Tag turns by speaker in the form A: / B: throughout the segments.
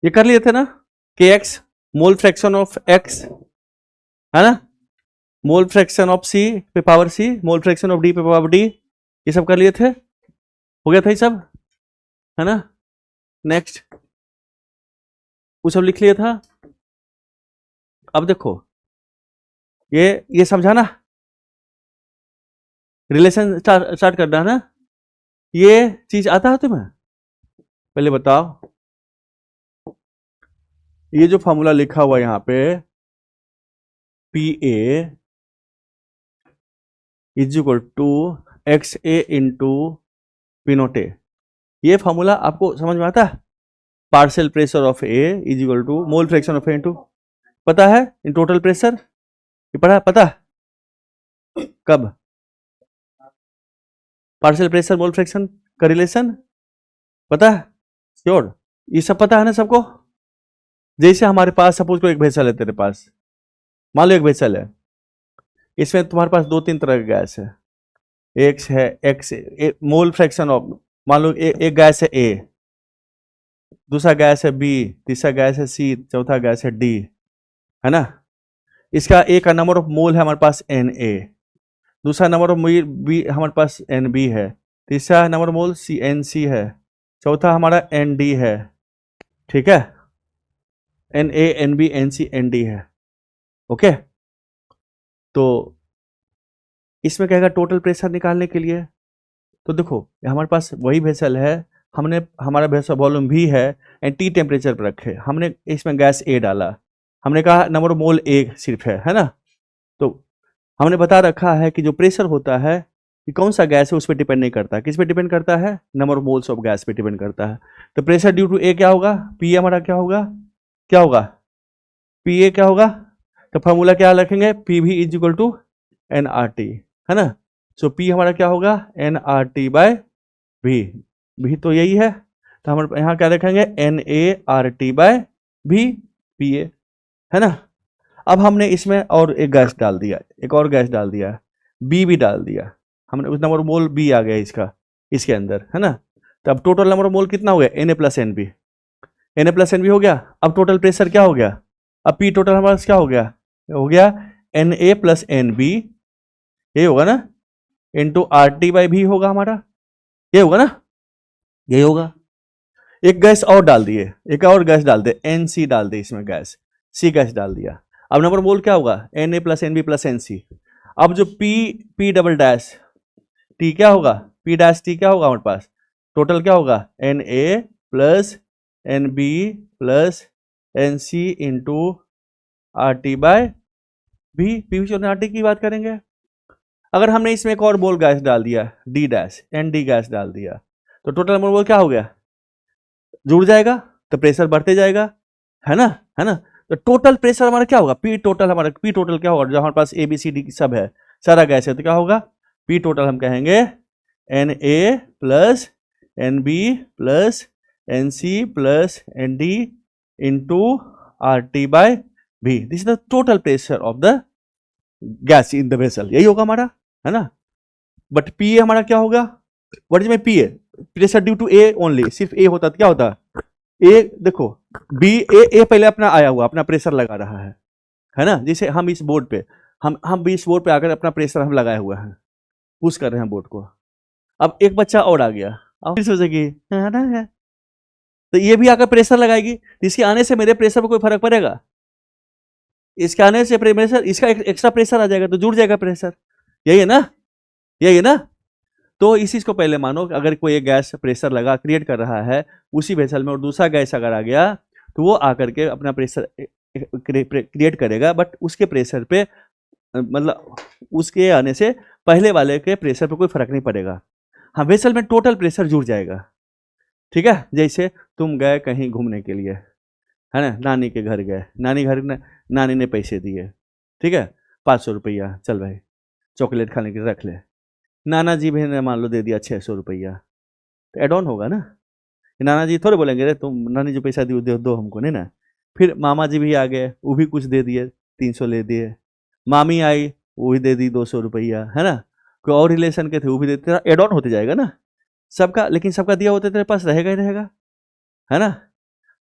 A: ये कर लिए थे ना, K X mole fraction of X, है ना, मोल फ्रैक्शन ऑफ सी पे power C, mole fraction of D पे पावर डी, ये सब कर लिए थे, हो गया था ये सब, है ना। नेक्स्ट वो सब लिख लिया था। अब देखो ये समझाना, रिलेशन स्टार्ट करना है ना, ये चीज आता है तुम्हें, पहले बताओ। ये जो फॉर्मूला लिखा हुआ यहां पे P A is equal to X A into P naught A, ये फॉर्मूला आपको समझ में आता है? Partial pressure of A is equal to mole fraction of A into, पता है इन टोटल प्रेशर, ये पढ़ा, पता कब पार्शियल प्रेशर मोल फ्रैक्शन का रिलेशन पता है? श्योर, ये सब पता है ना सबको। जैसे हमारे पास सपोज को एक वेसल है तेरे पास, मान लो एक वेसल है, इसमें तुम्हारे पास दो तीन तरह का गैस है, एक है एक्स मोल फ्रैक्शन ऑफ, मान लो एक गैस है ए, दूसरा गैस है बी, तीसरा गैस है सी, चौथा गैस है डी, है ना। इसका ए का नंबर ऑफ मोल है हमारे पास एन ए, दूसरा नंबर ऑफ बी हमारे पास एन बी है, तीसरा नंबर मोल सी एन सी है, चौथा हमारा एन डी है, ठीक है, N A N B N C N D है, ओके। तो इसमें कहेगा टोटल प्रेशर निकालने के लिए, तो देखो हमारे पास वही वेसल है, हमने हमारा वेसल वॉल्यूम भी है एंड टी टेम्परेचर पर रखे, हमने इसमें गैस ए डाला, हमने कहा नंबर ऑफ मोल ए सिर्फ है ना। तो हमने बता रखा है कि जो प्रेशर होता है कि कौन सा गैस है उस पर डिपेंड नहीं करता, किस पे डिपेंड करता है, number of moles of gas पे डिपेंड करता है। तो प्रेशर ड्यू टू ए क्या होगा, पी हमारा क्या होगा, क्या होगा, पी ए क्या होगा, तो फॉर्मूला क्या रखेंगे, P V is equal to N R T, है ना। सो पी हमारा क्या होगा, N R T by V, भी तो यही है, तो हम यहाँ क्या रखेंगे, N A R T by V P A, है ना। अब हमने इसमें और एक गैस डाल दिया, एक और गैस डाल दिया, बी भी डाल दिया हमने, उस नंबर मोल बी आ गया इसका इसके अंदर, है ना। तो अब टोटल नंबर मोल कितना हो गया, N A plus N B, N A plus N B हो गया। अब टोटल प्रेशर क्या हो गया, अब पी टोटल हमारे पास क्या हो गया N A plus N B, यही होगा ना, इंटू आर टी बाई भी होगा हमारा, ये होगा ना, यही होगा। एक गैस और डाल दिए, एक और गैस डाल दे, एन सी डाल दे इसमें गैस, सी गैस डाल दिया। अब नंबर मोल क्या होगा, N A plus N B plus N C. अब जो पी डबल डैश टी क्या होगा, पी डैश टी क्या होगा हमारे पास, टोटल क्या होगा, N A plus N B plus N C into R T by B, P R T की बात करेंगे। अगर हमने इसमें एक और मोल गैस डाल दिया, D dash N D gas डाल दिया, तो टोटल नंबर मोल क्या हो गया, जुड़ जाएगा, तो प्रेशर बढ़ते जाएगा, है ना, है ना। तो टोटल प्रेशर हमारा क्या होगा, पी टोटल हमारा, पी टोटल क्या होगा, जो हमारे पास ए बी सी डी सब है, सारा गैस है, तो क्या होगा, पी टोटल हम कहेंगे N A plus N B plus N C plus N D into R T by B, this is the total pressure of the gas in the vessel, यही होगा हमारा, है ना। बट पी ए हमारा क्या होगा, what is my P A, pressure due to A only, सिर्फ A होता तो क्या होता, ए देखो बी ए पहले अपना आया हुआ अपना प्रेशर लगा रहा है ना। जैसे हम इस बोर्ड पे हम भी इस बोर्ड पे आकर अपना प्रेशर हम लगाए हुआ है, पुश कर रहे हैं बोर्ड को। अब एक बच्चा और आ गया, अब फिर सोचेगी है ना है, तो ये भी आकर प्रेशर लगाएगी, इसके आने से मेरे प्रेशर पर कोई फर्क पड़ेगा, इसके आने से प्रेशर, इसका एक्स्ट्रा प्रेशर आ जाएगा तो जुड़ जाएगा प्रेशर, यही है ना, यही है ना। तो इस चीज को पहले मानो, अगर कोई एक गैस प्रेशर लगा क्रिएट कर रहा है उसी वेसल में और दूसरा गैस अगर आ गया तो वो आकर के अपना प्रेशर क्रिएट करेगा, बट उसके प्रेशर पे मतलब उसके आने से पहले वाले के प्रेशर पे कोई फर्क नहीं पड़ेगा, हाँ वेसल में टोटल प्रेशर जुड़ जाएगा, ठीक है। जैसे तुम गए कहीं घूमने के लिए, है ना, नानी के घर गए, नानी ने पैसे दिए, ठीक है, 500 रुपया, चल भाई चॉकलेट खाने के रख ले, नाना जी भी ने मान लो दे दिया 600 रुपया, तो एड ऑन होगा ना, नाना जी थोड़े बोलेंगे रे तुम नानी जो पैसा दी दो हमको, नहीं ना। फिर मामा जी भी आ गए, वो भी कुछ दे दिए, 300 ले दिए, मामी आई वो भी दे दी 200 रुपया, है ना, कोई और रिलेशन के थे वो भी देते, एड ऑन होते जाएगा ना सबका, लेकिन सबका दिया होता तेरे पास रहेगा ही रहेगा, है ना।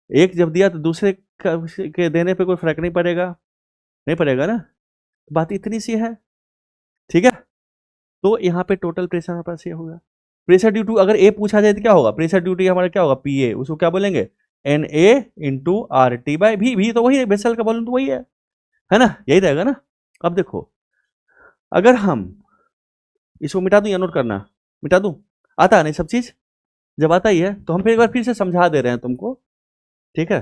A: एक जब दिया तो दूसरे के देने पे कोई फर्क नहीं पड़ेगा, नहीं पड़ेगा ना, बात इतनी सी है। ठीक है, तो यहाँ पे टोटल प्रेशर हमारे पास ये होगा। प्रेशर ड्यू टू, अगर ए पूछा जाए तो क्या होगा, प्रेशर ड्यू टू हमारा क्या होगा, पी ए, उसको क्या बोलेंगे, N A into R T by भी, भी तो वही है, वेसल का वॉल्यूम तो वही है ना, यही रहेगा ना। अब देखो, अगर हम इसको मिटा दूं या नोट करना, मिटा दूं, आता है नहीं सब चीज, जब आता ही है तो हम फिर एक बार फिर से समझा दे रहे हैं तुमको। ठीक है,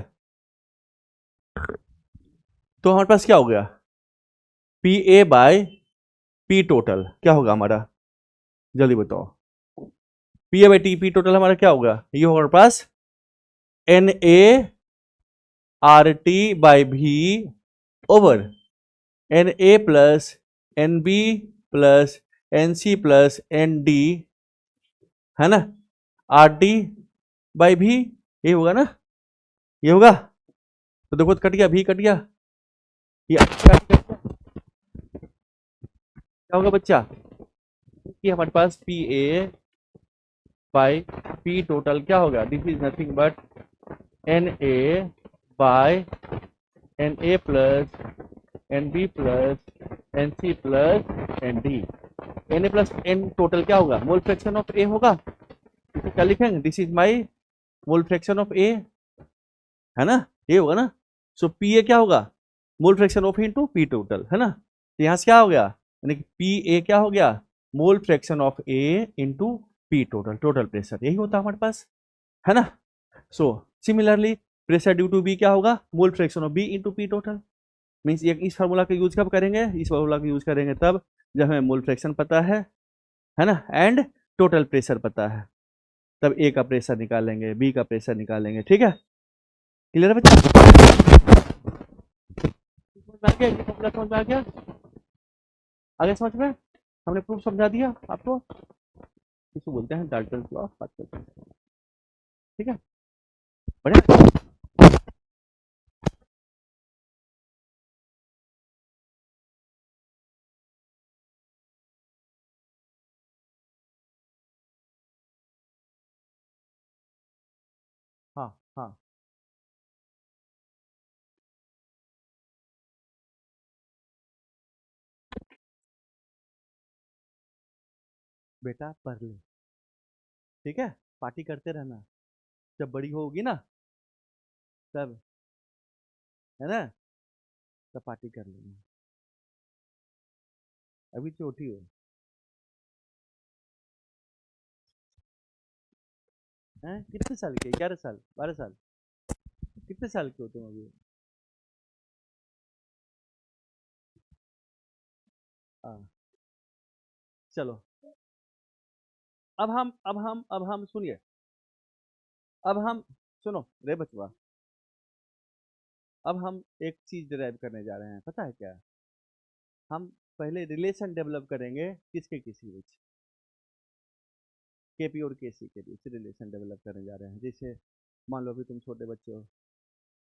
A: तो हमारे पास क्या हो गया, P A by P total क्या होगा हमारा, जल्दी बताओ, P A by T, P total हमारा क्या होगा, ये होगा हमारे पास N A R T by भी over N A plus N B plus N C plus N D, है ना, आर टी बाई भी, ये होगा ना, ये होगा। तो देखो तो कट गया, भी कट गया, ये क्या होगा बच्चा, कि हमारे पास P A by P total क्या होगा, this is nothing but N A by N A plus N B plus N C plus N D, N A plus N total क्या होगा, मोल फ्रैक्शन ऑफ ए होगा, इसे क्या लिखेंगे, this is my mole fraction of A, है ना, ये होगा ना। सो पी ए क्या होगा, mole fraction of into P total, है ना, तो यहाँ से क्या हो गया, यानी कि पी ए क्या हो गया, mole fraction of A into P total, total pressure यही होता है हमारे पास, है ना। So similarly pressure due to B क्या होगा, mole fraction of B into P total, means इस फार्मूला का यूज कब करेंगे, इस फार्मूला का यूज करेंगे तब जब हमें मोल फ्रैक्शन पता है ना, एंड टोटल प्रेशर पता है, तब ए का प्रेशर निकालेंगे, बी का प्रेशर निकालेंगे। ठीक है, क्लियर है बच्चा, समझ में आ गया, ये फॉर्मूला समझ में आ गया, आगे समझ में, हमने प्रूफ समझा दिया आपको, इसको बोलते हैं डाल्टन लॉ ऑफ पार्टिकल। ठीक है, बढ़िया। हाँ हाँ, बेटा पढ़ ले, ठीक है, पार्टी करते रहना, जब बड़ी होगी ना तब, है ना, तब पार्टी कर लेना, अभी छोटी हो, हैं, कितने साल के, 11 साल, 12 साल, कितने साल के हो तुम अभी, हाँ, चलो, अब हम सुनिए, अब हम, सुनो रे बचवा, अब हम एक चीज डिराइव करने जा रहे हैं, पता है क्या, हम पहले रिलेशन डेवलप करेंगे किसके किसी बीच, केपी और केसी के बीच रिलेशन डेवलप करने जा रहे हैं। जैसे मान लो अभी तुम छोटे बच्चे हो,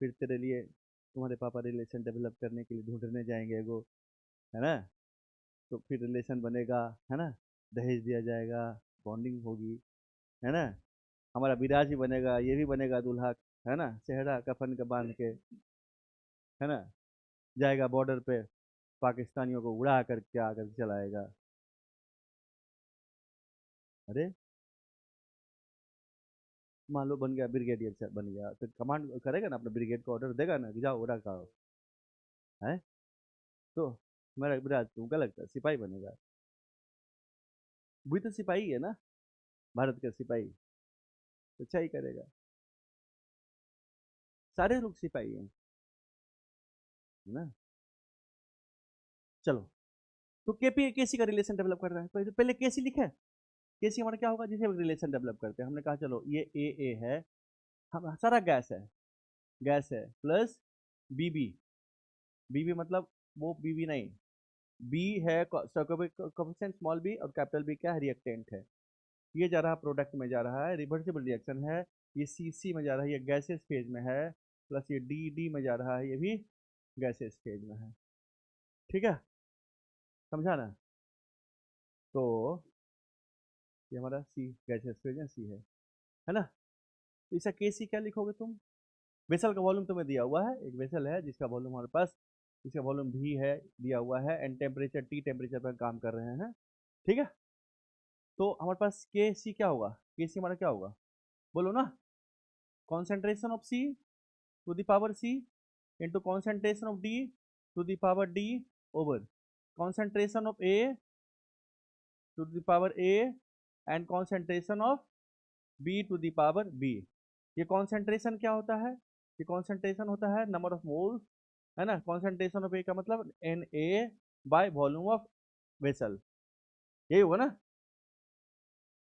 A: फिर तेरे लिए तुम्हारे पापा रिलेशन डेवलप करने के लिए ढूंढने जाएंगे एगो, है ना, तो फिर रिलेशन बनेगा, है ना, दहेज दिया जाएगा, बॉन्डिंग होगी, है ना, हमारा विराज भी बनेगा, ये भी बनेगा दूल्हा, है ना, चेहरा कफन का बांध के, है ना, जाएगा बॉर्डर पे, पाकिस्तानियों को उड़ा करके आकर चलाएगा। अरे मान लो बन गया ब्रिगेडियर, बन गया तो कमांड करेगा ना, अपने ब्रिगेड को ऑर्डर देगा ना कि जाओ उड़ा का, है, तो मेरा विराज तुमको लगता है सिपाही बनेगा, भी तो सिपाही है ना, भारत का सिपाही, तो अच्छा ही करेगा, सारे लोग सिपाही हैं, है ना। चलो, तो केपी केसी का रिलेशन डेवलप कर रहा है, तो पहले केसी लिखे, केसी हमारा क्या होगा, जिसे रिलेशन डेवलप करते हैं, हमने कहा चलो ये ए है, हम सारा गैस है प्लस बीबी, बीबी मतलब वो बीबी नहीं, बी है कोफिशिएंट स्मॉल बी, और कैपिटल बी क्या है, रिएक्टेंट है, ये जा रहा प्रोडक्ट में जा रहा है, रिवर्सिबल रिएक्शन है, ये सी सी में जा रहा है, ये गैसेस फेज में है, प्लस ये डी डी में जा रहा है, ये भी गैसेस फेज में है। ठीक है, समझा ना, तो ये हमारा सी गैसेस फेज में सी है ना, तो इसका के सी क्या लिखोगे तुम, वेसल का वॉल्यूम तुम्हें दिया हुआ है, एक वेसल है जिसका वॉल्यूम हमारे पास, इसका वॉल्यूम भी है दिया हुआ है, एंड टेम्परेचर टी टेम्परेचर पर काम कर रहे हैं, ठीक है। तो हमारे पास के सी क्या होगा, के सी हमारा क्या होगा, बोलो ना, concentration of C to the power C into concentration of D to the power D over concentration of A to the power A and concentration of B to the power B. ये concentration क्या होता है, ये concentration होता है number of moles, है ना, concentration of A का मतलब N A by volume of vessel, यही होगा ना,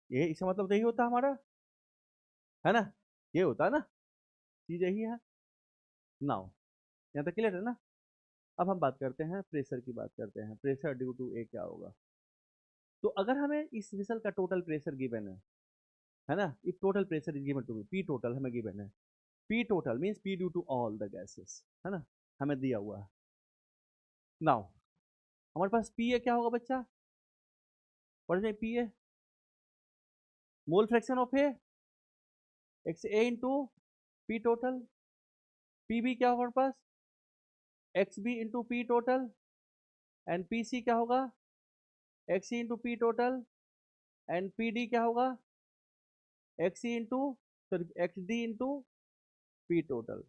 A: ये इसका मतलब यही होता है हमारा, है ना, ये होता है ना, चीज यही है। नाउ यहाँ तक क्लियर है ना। अब हम बात करते हैं प्रेशर की, बात करते हैं प्रेशर ड्यू टू ए क्या होगा। तो अगर हमें इस वेसल का टोटल प्रेशर गिवन है ना, if total pressure is given to me, P total हमें गिवन है, P total means P due to all the gases, है ना, हमें दिया हुआ है। नाउ हमारे पास पी ए क्या होगा बच्चा, पढ़ जाए, P A mole fraction of A X A into P total, P B क्या होगा हमारे पास, X B into P total, and P C क्या होगा, X C into P total, and P D क्या होगा, X C into sorry X D into P total,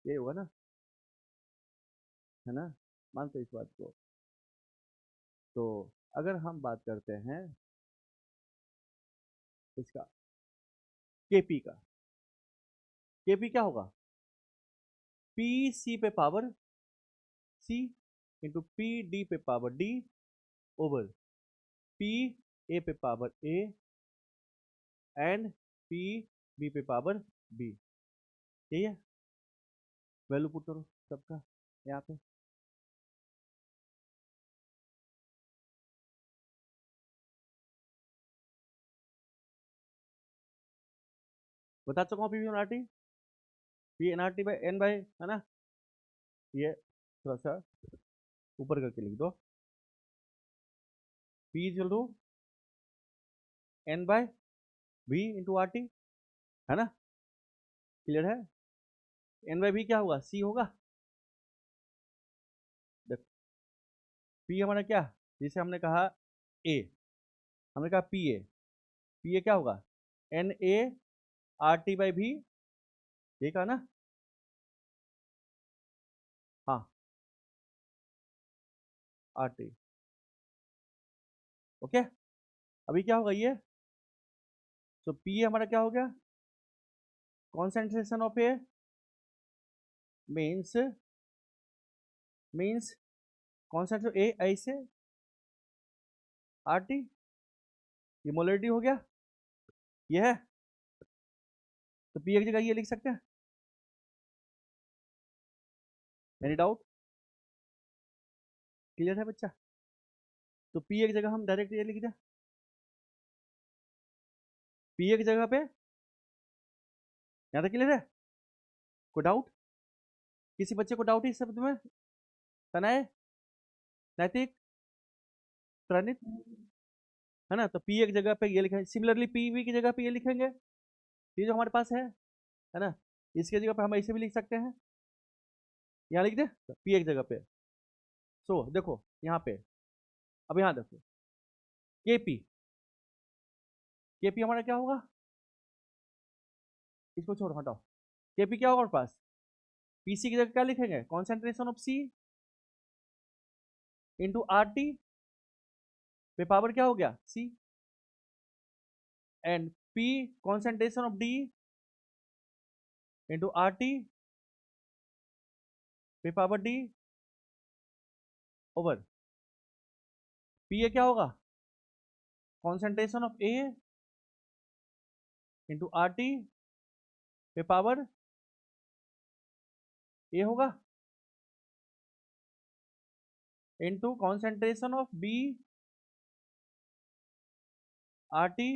A: ये होगा ना, है ना, मानते इस बात को। तो अगर हम बात करते हैं इसका केपी का, केपी क्या होगा, पी सी पे power C into P D पे power D over P A पे power A and P B पे पावर बी, यही है। वैल्यू पुट करो सबका यहाँ पे, बता चुका हूँ, P V NRT, P NRT by N by, है ना, ये थोड़ा सा ऊपर करके लिख दो, P equal to N by V into R T, है ना, क्लियर है। एन बाई वी क्या होगा, सी होगा, देखो पी हमारा क्या, जिसे हमने कहा ए, हमने कहा पी ए क्या होगा, N A R T by भी, ये कहा ना, हाँ आर टी, ओके। अभी क्या होगा ये, तो पी हमारा क्या हो गया, concentration of A means means concentration A ऐसे आर टी, ये मोलरिटी हो गया, ये है, तो पी की जगह ये लिख सकते हैं, एनी डाउट, क्लियर है बच्चा। तो पी की जगह हम डायरेक्ट ये लिख दें, पी की जगह पे, यहाँ तक क्लियर है, कोई डाउट, किसी बच्चे को डाउट है इस शब्द में, तनय, नैतिक, प्रणित, है ना, तो पी की जगह पे ये लिखेंगे, सिमिलरली पी वी की जगह पे ये लिखेंगे, ये जो हमारे पास है ना, इसकी जगह पे हम ऐसे भी लिख सकते हैं, यहाँ लिख दे पी की जगह पे। सो देखो यहाँ पे, अब यहाँ देखो केपी, केपी हमारा क्या होगा, इसको छोड़ो हटाओ, केपी क्या होगा हमारे पास, पीसी की जगह क्या लिखेंगे, concentration of C into R T पे पावर क्या हो गया C, and P concentration of D into R T पे power D over P A क्या होगा, concentration of A into R T पे पावर ए होगा into concentration of B R T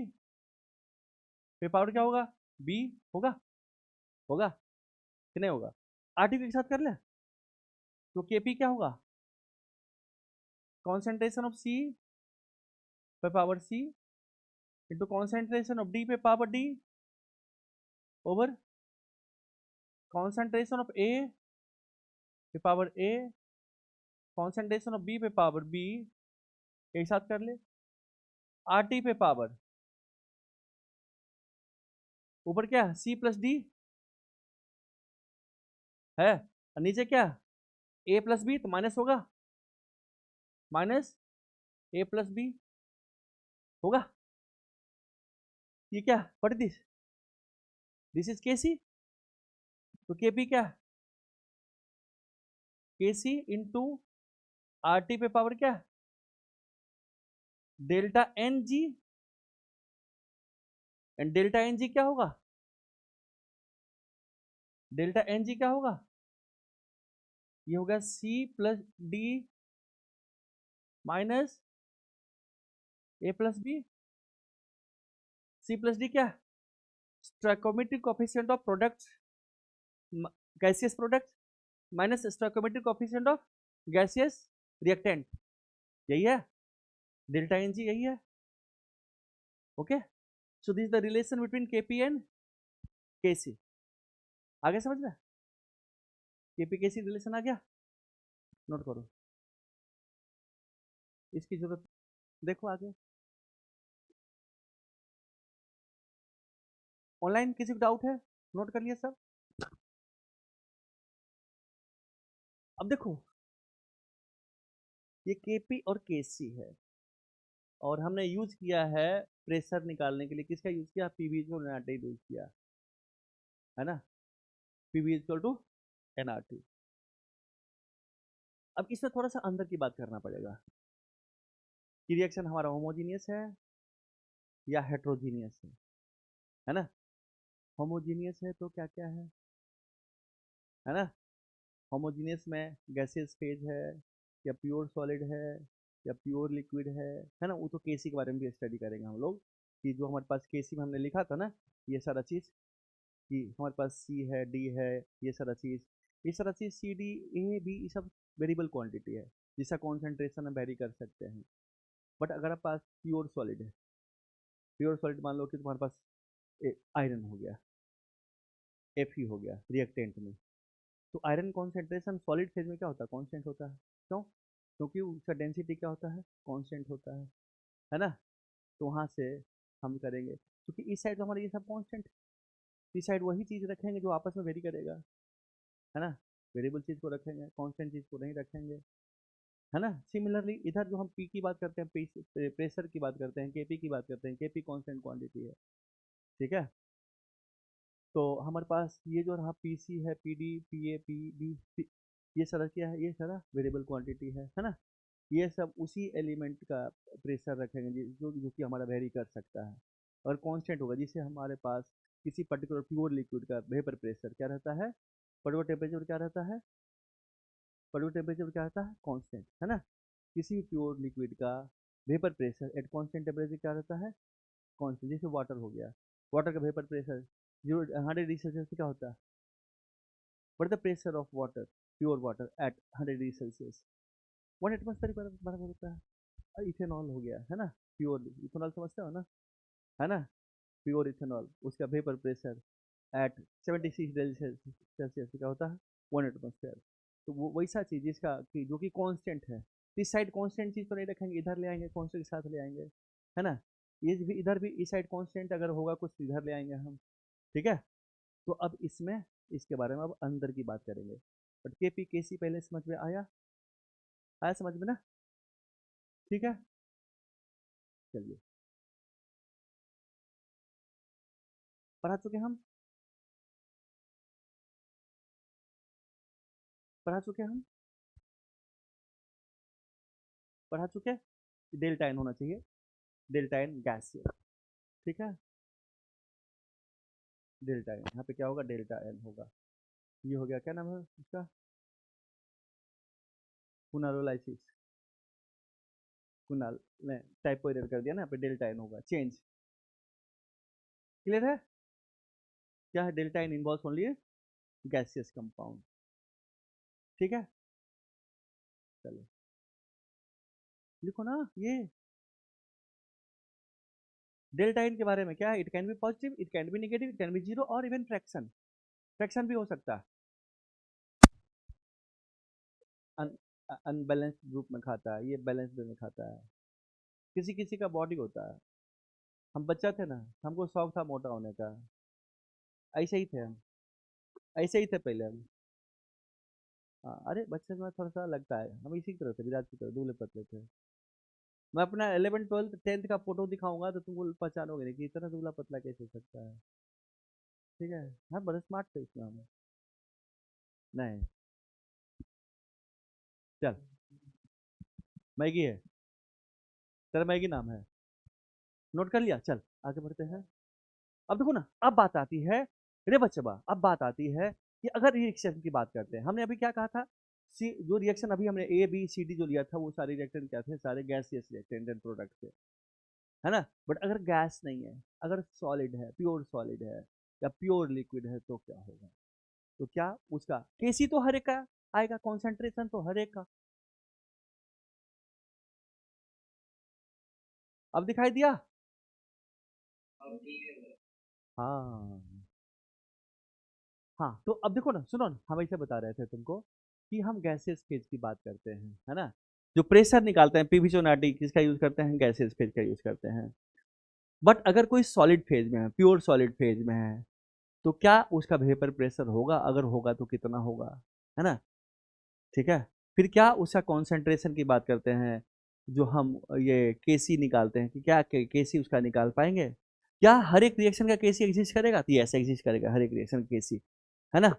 A: पे पावर क्या होगा बी, होगा, होगा कि नहीं होगा, आर टी के साथ कर ले, तो केपी क्या होगा, कॉन्सेंट्रेशन ऑफ सी पे power C into concentration of D पे power D over concentration of A पे power A, concentration of B पे पावर बी, एक साथ कर ले, आर टी पे पावर ऊपर क्या सी प्लस डी है, और नीचे क्या ए प्लस बी, तो माइनस होगा, माइनस ए प्लस बी होगा। ये क्या व्हाट दिस, दिस इज के सी, तो के पी क्या K C into R T पे पावर क्या delta N G, and delta N G क्या होगा, डेल्टा एन जी क्या होगा, ये होगा C plus D minus A plus B, C plus D क्या stoichiometric coefficient of product, gaseous product minus stoichiometric coefficient of gaseous reactant, यही है delta N G, यही है। Okay, so this is the relation between KP and KC, आगे समझ में, KP केसी relation आ गया, note करो, इसकी जरूरत, देखो आगे ऑनलाइन किसी को डाउट है, नोट कर लिया सब। अब देखो ये केपी और केसी है, और हमने यूज किया है प्रेशर निकालने के लिए, किसका यूज किया, पीवी को एनआरटी यूज किया है ना, पीवी इक्वल टू एनआरटी। अब इसमें थोड़ा सा अंदर की बात करना पड़ेगा कि रिएक्शन हमारा होमोजीनियस है या हेट्रोजीनियस है ना, होमोजीनियस है तो क्या क्या है ना, होमोजीनियस में गैसियस फेज है या प्योर सॉलिड है या प्योर लिक्विड है ना, वो तो केसी के बारे में भी स्टडी करेंगे हम लोग, कि जो हमारे पास केसी में हमने लिखा था ना, ये सारा चीज़ कि हमारे पास सी है डी है, ये सारा चीज़ सी डी ए बी ये सब वेरिएबल क्वांटिटी है, जिसका कॉन्सेंट्रेशन हम वेरी कर सकते हैं। बट अगर आप पास प्योर सॉलिड है, प्योर सॉलिड मान लो कि तुम्हारे पास आयरन हो गया, एफ हो गया रिएक्टेंट में, तो आयरन कॉन्सेंट्रेशन सॉलिड फेज में क्या होता है, कांस्टेंट होता है, क्यों, क्योंकि उसका डेंसिटी क्या होता है, कांस्टेंट होता है ना, तो वहाँ से हम करेंगे, क्योंकि इस साइड तो हमारे ये सब कांस्टेंट, इस साइड वही चीज़ रखेंगे जो आपस में वेरी करेगा, है ना, वेरिएबल चीज़ को रखेंगे, कांस्टेंट चीज़ को नहीं रखेंगे, है ना। सिमिलरली इधर जो हम पी की बात करते हैं, प्रेशर की बात करते हैं, केपी की बात करते हैं, केपी कांस्टेंट क्वांटिटी है, ठीक है, तो हमारे पास ये जो रहा पी सी है, P D P A P B, ये सारा क्या है, ये सारा वेरिएबल क्वांटिटी है ना, ये सब उसी एलिमेंट का प्रेशर रखेंगे जो जो कि हमारा वेरी कर सकता है, और कांस्टेंट होगा, जिससे हमारे पास किसी पर्टिकुलर प्योर लिक्विड का वेपर प्रेशर क्या रहता है, पर्टिकुलर टेम्परेचर क्या रहता है, पर्टिकुलर टेम्परेचर क्या रहता है कांस्टेंट, है ना, किसी भी प्योर लिक्विड का vapour pressure at constant temperature क्या रहता है कांस्टेंट, जैसे वाटर हो गया, वाटर का वेपर प्रेशर 100 डिग्री सेल्सियस क्या होता है, what is the pressure of water, pure water at 100 degree Celsius, 1 atmosphere बराबर होता है, और इथेनॉल हो गया है ना, प्योर इथेनॉल समझते हो ना, है ना, प्योर इथेनॉल उसका vapour pressure at 76 degree Celsius क्या होता है 1 एटमॉस्फेयर, तो वो वैसा चीज़ जिसका कि जो कि कांस्टेंट है, इस साइड कांस्टेंट चीज़ तो नहीं रखेंगे, इधर ले आएंगे कांस्टेंट के साथ ले आएंगे, है ना, ये भी इधर भी इस साइड कांस्टेंट अगर होगा कुछ इधर ले आएंगे हम, ठीक है, तो अब इसमें इसके बारे में अब अंदर की बात करेंगे, बट के पी के सी पहले समझ में आया, आया समझ में ना, ठीक है, चलिए पढ़ा चुके हम, पढ़ा चुके हम, पढ़ा चुके, डेल्टा एन होना चाहिए, डेल्टा एन गैसियस, ठीक है, डेल्टा एन यहाँ पे क्या होगा, डेल्टा एन होगा, ये हो गया क्या नाम है इसका, कुनालोलाइसिस, कुनाल ने टाइपो एरर कर दिया ना, यहाँ पे डेल्टा एन होगा चेंज, क्लियर है, क्या है delta N involve only gaseous compound, ठीक है, चलो लिखो ना ये डेल्टा एन के बारे में क्या है, it can be positive, it can be negative, it can be zero और इवन फ्रैक्शन, फ्रैक्शन भी हो सकता है, अनबैलेंस्ड ग्रुप में खाता है, ये बैलेंस में खाता है, किसी किसी का बॉडी होता है। हम बच्चा थे ना, हमको शौक था मोटा होने का, ऐसे ही थे हम, ऐसे ही थे पहले हम। हाँ, अरे बच्चे में थोड़ा सा लगता है, हम इसी की तरह थे, विराट की तरह दुबले पतले थे। मैं अपना 11 12 10 का फोटो दिखाऊंगा तो तुमको पहचानोगे नहीं कि इतना दुबला पतला कैसे हो सकता है। ठीक है। हाँ, बड़े स्मार्ट थे उसमें हम। नहीं, चल, मैगी है, तेरा मैगी नाम है, नोट कर लिया, चल आगे बढ़ते हैं। अब देखो ना, अब बात आती है, रे बच्चे बा, अब बात आती है कि अगर रिएक्शन की बात करते हैं, हमने अभी क्या कहा था, सी जो रिएक्शन अभी हमने ए बी सी डी जो लिया था, वो सारे रिएक्टेंट क्या थे, सारे गैसियस रिएक्टेंट एंड प्रोडक्ट थे, है ना। बट अगर गैस नहीं है, अगर सॉलिड है, प्योर सॉलिड है या प्योर लिक्विड है, तो क्या होगा, तो क्या उसका केसी तो हर एक का आएगा, कॉन्सेंट्रेशन तो हर एक का। अब दिखाई दिया। हाँ, हाँ, तो अब देखो ना, सुनो ना, हम ऐसे बता रहे थे तुमको कि हम गैसेस फेज की बात करते हैं, है ना, जो प्रेशर निकालते हैं, पीवी सोनाटी किसका यूज करते हैं, गैसेस फेज का यूज करते हैं। बट अगर कोई सॉलिड फेज में है, प्योर सॉलिड फेज में है, तो क्या उसका वेपर प्रेशर होगा, अगर होगा तो कितना होगा, है ना। ठीक है। फिर क्या उसका कॉन्सेंट्रेशन की बात करते हैं, जो हम ये केसी निकालते हैं, कि क्या केसी उसका निकाल पाएंगे, क्या हर एक रिएक्शन का केसी एग्जिस्ट करेगा, तो ऐसा एग्जिस्ट करेगा हर एक रिएक्शन का केसी, है ना।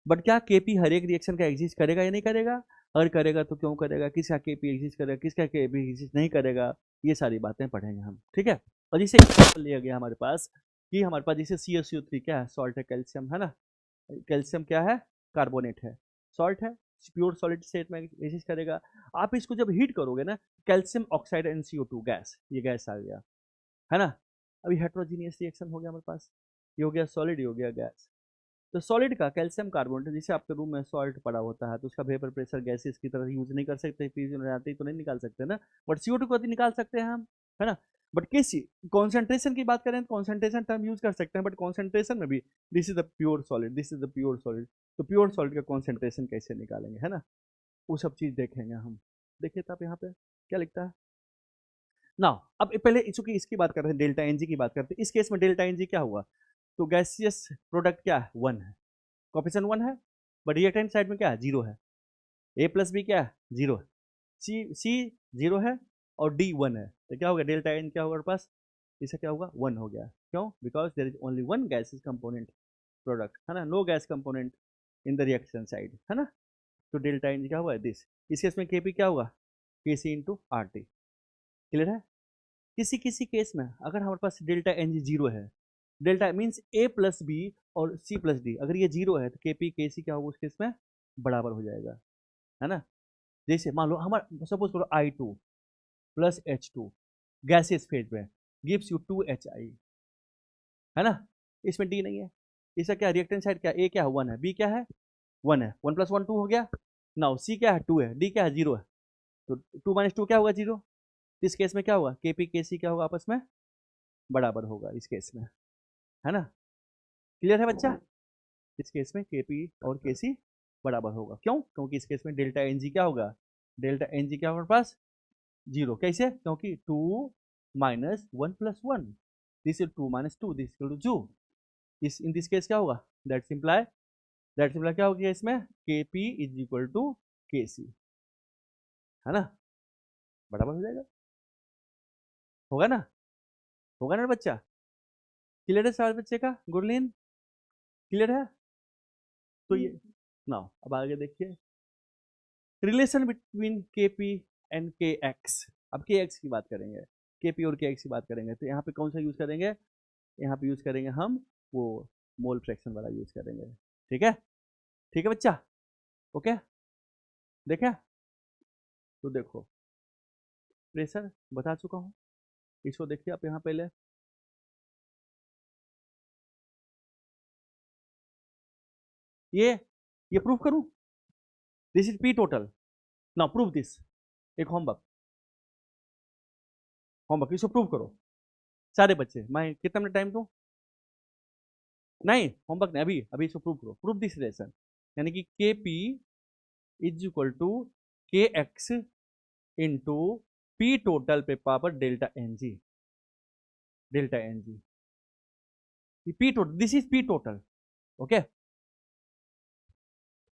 A: बट क्या केपी हर एक रिएक्शन का एग्जिस्ट करेगा या नहीं करेगा, अगर करेगा तो क्यों करेगा, किसका केपी एग्जिस्ट करेगा, किसका केपी एग्जिस्ट नहीं करेगा, ये सारी बातें पढ़ेंगे हम, ठीक है। और जिसे एग्जाम्पल लिया गया हमारे पास, कि हमारे पास जैसे CaCO3 क्या है, सॉल्ट है, कैल्शियम है ना, कैल्शियम क्या है, कार्बोनेट है, सॉल्ट है, प्योर सॉलिड स्टेट में एग्जिस्ट करेगा। आप इसको जब हीट करोगे ना, calcium oxide and CO2 gas, ये गैस आ गया, है ना। अभी हेट्रोजीनियस रिएक्शन हो गया हमारे पास, ये हो गया सॉलिड, ये हो गया गैस। तो सॉलिड का कैल्शियम कार्बोनेट, जैसे आपके रूम में सॉल्ट पड़ा होता है, तो उसका वेपर प्रेशर गैसेस की तरह यूज नहीं कर सकते, फ्यूजन हो जाती तो नहीं निकाल सकते ना, बट CO2 को निकाल सकते हैं हम, है ना। बट किसी कॉन्सेंट्रेशन की बात करें तो कॉन्सेंट्रेशन टर्म यूज कर सकते हैं, बट कॉन्सेंट्रेशन में भी this is the pure solid, this is the pure solid, तो प्योर सॉलिड का कॉन्सेंट्रेशन कैसे निकालेंगे, है ना, वो सब चीज देखेंगे हम। देखिए तो आप यहाँ पे क्या लिखता है ना। अब पहले इसकी इसकी बात करते हैं, डेल्टा एनजी की बात करते हैं, इस केस में डेल्टा एनजी क्या हुआ, तो गैसियस प्रोडक्ट क्या है, 1 है, कॉफिशन 1 है, बट रिएक्टेंट साइड में क्या है, 0 है, ए प्लस बी क्या है, 0 है, सी 0 है, और डी 1 है, तो क्या होगा, डेल्टा एन क्या होगा हमारे पास, इससे क्या होगा, 1 हो गया, क्यों, because there is only one gaseous component product, है ना, no gas component in the reaction side, है ना। तो डेल्टा एन क्या हुआ है, दिस, इस केस में केपी क्या होगा, के C into R T, clear है। किसी किसी केस में अगर हमारे पास डेल्टा एन जी 0 है, डेल्टा मीन्स ए प्लस बी और सी प्लस डी, अगर ये 0 है तो केपी के सी क्या होगा उस केस में, बराबर हो जाएगा, है ना। जैसे मान लो हमारा सपोज करो I2 plus H2 gaseous phase में गिव्स यू 2HI, है ना, इसमें डी नहीं है, इसका क्या रिएक्टेंट साइड क्या, ए क्या है 1 है, बी क्या है 1 है, 1 + 1 2 हो गया, नाउ सी क्या है 2 है, डी क्या है 0 है, तो 2 - 2 क्या होगा 0, इस केस में क्या होगा, केपी के सी क्या होगा आपस में बराबर होगा इस केस में, है ना। क्लियर है बच्चा, इस केस में केपी और केसी बराबर होगा, क्यों, क्योंकि इस केस में डेल्टा एनजी क्या होगा, डेल्टा एनजी क्या होगा पास 0, कैसे, क्योंकि 2 - 1 + 1, this is 2 - 2, this equal to 2, इस इन दिस केस क्या होगा, दैट सिंपलाई क्या होगा इसमें, के पी इज इक्वल टू के सी, है ना, बराबर हो जाएगा, होगा ना, होगा ना बच्चा, क्लियर है सारे बच्चे का, गुरलीन क्लियर है। तो ये ना, अब आगे देखिए, रिलेशन बिटवीन के पी एंड के एक्स, अब के एक्स की बात करेंगे, के पी और के एक्स की बात करेंगे, तो यहाँ पे कौन सा यूज करेंगे, यहाँ पे यूज करेंगे हम वो मोल फ्रैक्शन वाला यूज करेंगे, ठीक है, ठीक है बच्चा, ओके, देखें, तो देखो प्रेशर बता चुका हूँ, इसको देखिए आप यहाँ पहले, ये ये प्रूफ करूँ, this is P total, now prove this, एक होमवर्क, होमवर्क इसको प्रूव करो सारे बच्चे, मैं कितना मिनट टाइम दूँ, नहीं होमवर्क नहीं, अभी अभी इसको प्रूव करो, प्रूव दिस रिलेशन, यानी कि K P is equal to K X into P total पे power delta N G, delta N G, P total, this is P total, okay,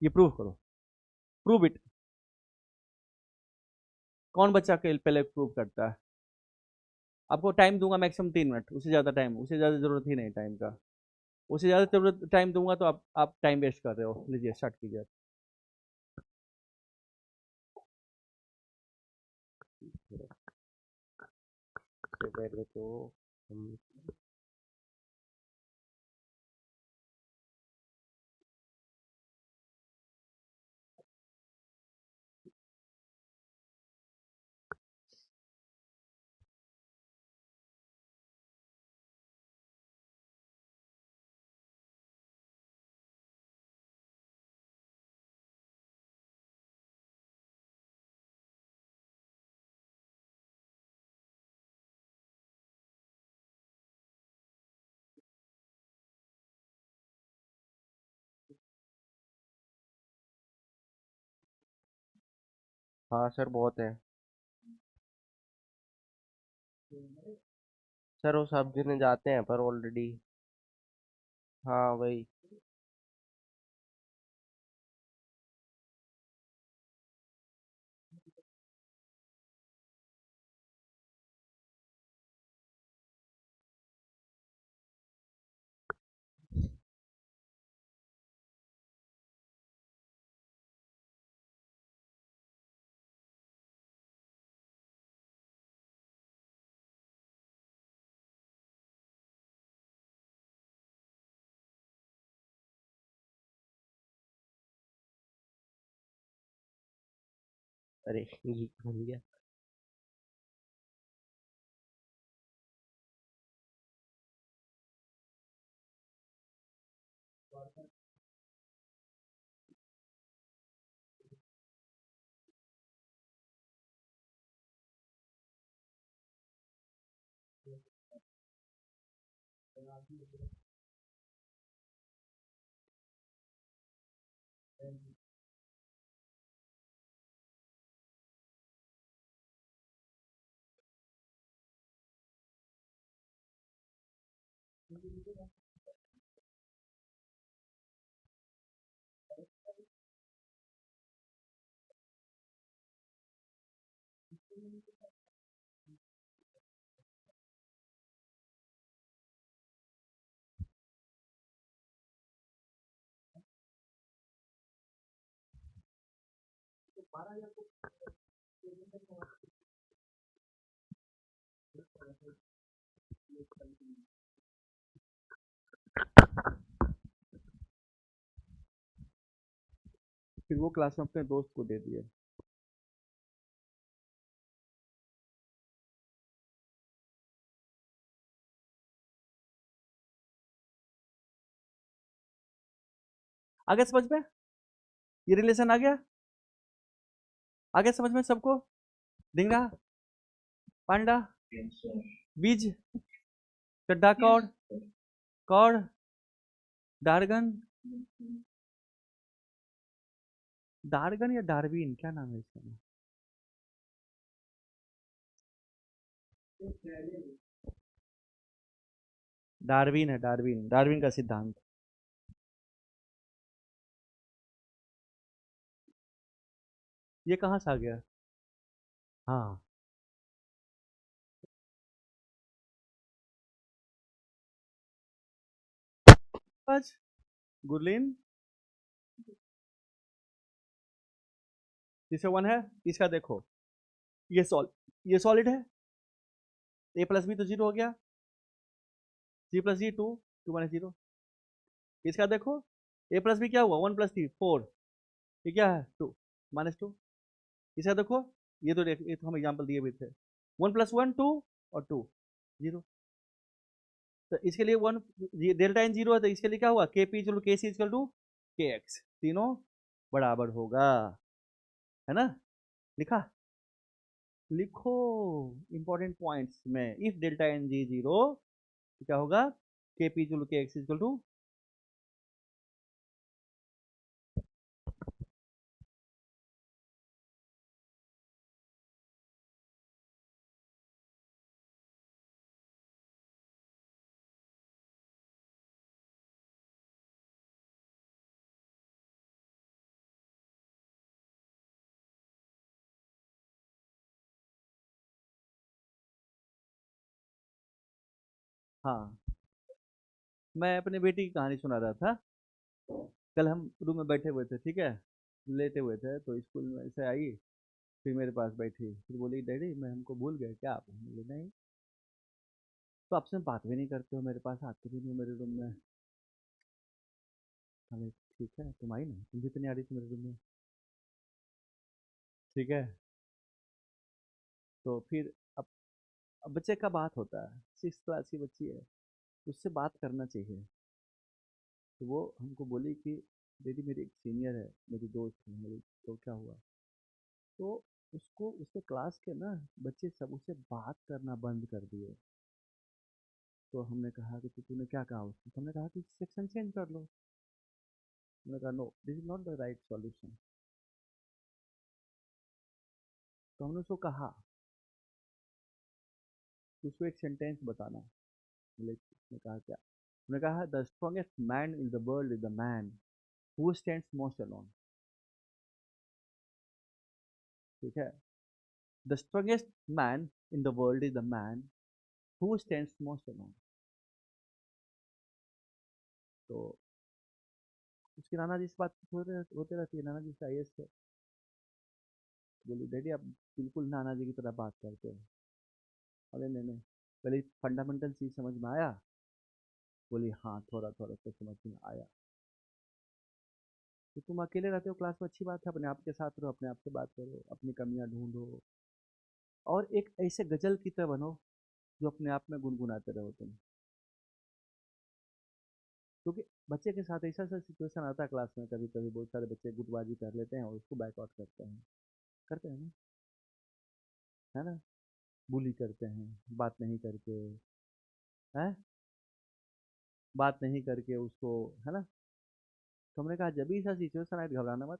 A: ये प्रूव करो, प्रूव इट। कौन बच्चा के पहले प्रूव करता है? आपको टाइम दूंगा मैक्सिमम 3 मिनट, उससे ज़्यादा टाइम, उससे ज़्यादा जरूरत ही नहीं टाइम का, उससे ज़्यादा जरूरत टाइम दूंगा तो आप टाइम वेस्ट कर रहे हो। लीजिए स्टार्ट कीजिए।
B: पहले तो हम हाँ सर बहुत है सर, वो सब जने जाते हैं पर ऑलरेडी। हाँ वही। अरे ये भूल गया।
A: फिर वो क्लास में अपने दोस्त को दे दिए। आगे समझ में, ये रिलेशन आ गया, आगे समझ में सबको? ढींगा, पांडा, बीज, चड्ढा, कौड़, कौड़, डार्गन, डार्गन या डार्विन, क्या नाम है इसका? डार्विन है, डार्विन, डार्विन का सिद्धांत। ये कहाँ से आ गया? हाँ, आज गुरलीन, जिसे वन है, इसका देखो, ये सॉलिड है, ए प्लस बी तो जीरो हो गया, G plus G two, two minus zero. इसका देखो, ए प्लस बी क्या हुआ, वन प्लस थ्री फोर, ये क्या है, टू माइनस टू। इसका देखो, ये तो हम एग्जाम्पल दिए भी थे, वन प्लस वन टू और टू जीरो। तो इसके लिए वन, डेल्टा एन जीरो है, तो इसके लिए क्या हुआ, के P equal K C equal to K X, तीनों बराबर होगा, है ना? लिखा, लिखो इंपॉर्टेंट पॉइंट्स में, if delta N G zero, तो क्या होगा, K P equal K X equal to हाँ, मैं अपने बेटी की कहानी सुना रहा था। कल हम रूम में बैठे हुए थे, ठीक है, लेटे हुए थे, तो स्कूल में से आई, फिर मेरे पास बैठी, फिर बोली डैडी मैं हमको भूल गए क्या आप? बोले नहीं। तो आपसे बात भी नहीं करते हो, मेरे पास आते भी नहीं हो मेरे रूम में। अरे ठीक है, तुम आई ना, तुम भी तो नहीं आ रही थी मेरे रूम में, ठीक है। तो फिर अब बच्चे का बात होता है, 6 क्लास की बच्ची है, उससे बात करना चाहिए। तो वो हमको बोली कि दीदी मेरी एक सीनियर है, मेरी दोस्त है मेरी, तो क्या हुआ? तो उसको उसके क्लास के ना बच्चे सब उससे बात करना बंद कर दिए। तो हमने कहा कि तो तूने क्या कहा उसको? तो हमने कहा कि सेक्शन चेंज कर लो। हमने कहा no, this is not the right solution. तो हमने उसको कहा कि उसको एक सेंटेंस बताना। बोले उसने कहा क्या? हमने कहा the strongest man in the world is the man who stands most alone. ठीक है, the strongest man in the world is the man who stands most alone. तो उसकी नाना जी से बात होते रहती है, नाना जी से आईएएस थे। बोली डैडी आप बिल्कुल नाना जी की तरह बात करते हो। अरे नहीं नहीं, पहले फंडामेंटल चीज समझ में आया? बोली हाँ थोड़ा थोड़ा तो समझ में आया। तो तुम अकेले रहते हो क्लास में, अच्छी बात है, अपने आप के साथ रहो, अपने आप से बात करो, अपनी कमियां ढूंढो, और एक ऐसे गजल की तरह बनो जो अपने आप में गुनगुनाते रहो तुम। क्योंकि बच्चे के साथ ऐसा ऐसा सिचुएशन आता है क्लास में, कभी कभी बहुत सारे बच्चे गुटबाजी कर लेते हैं और उसको बैक आउट करते हैं ना, है ना, बुली करते हैं, बात नहीं करके, है, बात नहीं करके उसको, है ना। तो हमने कहा जब भी ऐसा सिचुएशन आए घबराना मत,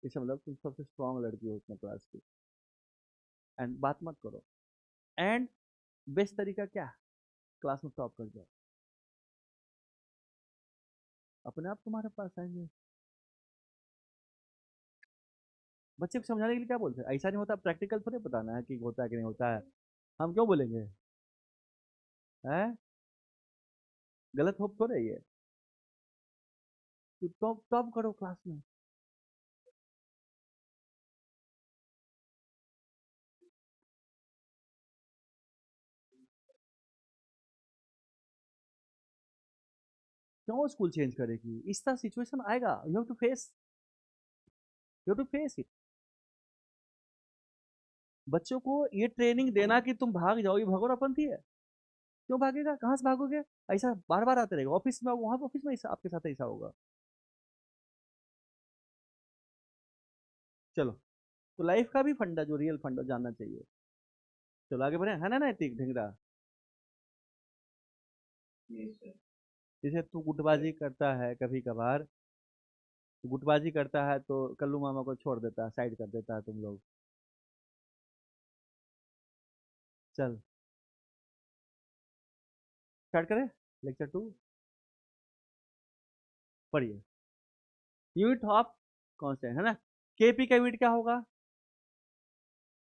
A: इसका मतलब तुम सबसे स्ट्रांग लड़की हो उसमें क्लास की, एंड बात मत करो, एंड बेस्ट तरीका क्या है? क्लास में टॉप कर जाओ, अपने आप तुम्हारे पास आएंगे। बच्चे को समझाने के लिए क्या बोलते हैं, ऐसा नहीं होता, प्रैक्टिकल थोड़े बताना है कि होता है कि नहीं होता है। हम क्यों बोलेंगे? हैं? गलत होप थोड़े है ये। तो टॉप टॉप करो क्लास में। क्यों स्कूल चेंज करेगी? इस तरह सिचुएशन आएगा, you have to face, you have to face it. बच्चों को ये ट्रेनिंग देना कि तुम भाग जाओ, ये भगोड़ापंथी है। क्यों भागेगा, कहाँ से भागोगे? ऐसा बार बार आते रहेगा, ऑफिस में वहां ऑफिस में ऐसा आपके साथ ऐसा होगा। चलो, तो लाइफ का भी फंडा, जो रियल फंडा जानना चाहिए। चलो आगे बढ़े, है ना नैतिक ढिंगरा? जैसे तू गुटबाजी करता है कभी कभार, गुटबाजी करता है तो कल्लू मामा को छोड़ देता है, साइड कर देता है तुम लोग। चल स्टार्ट करें, लेक्चर 2 पढ़िए। यूनिट ऑफ कांस्टेंट, है ना। केपी का यूनिट क्या होगा?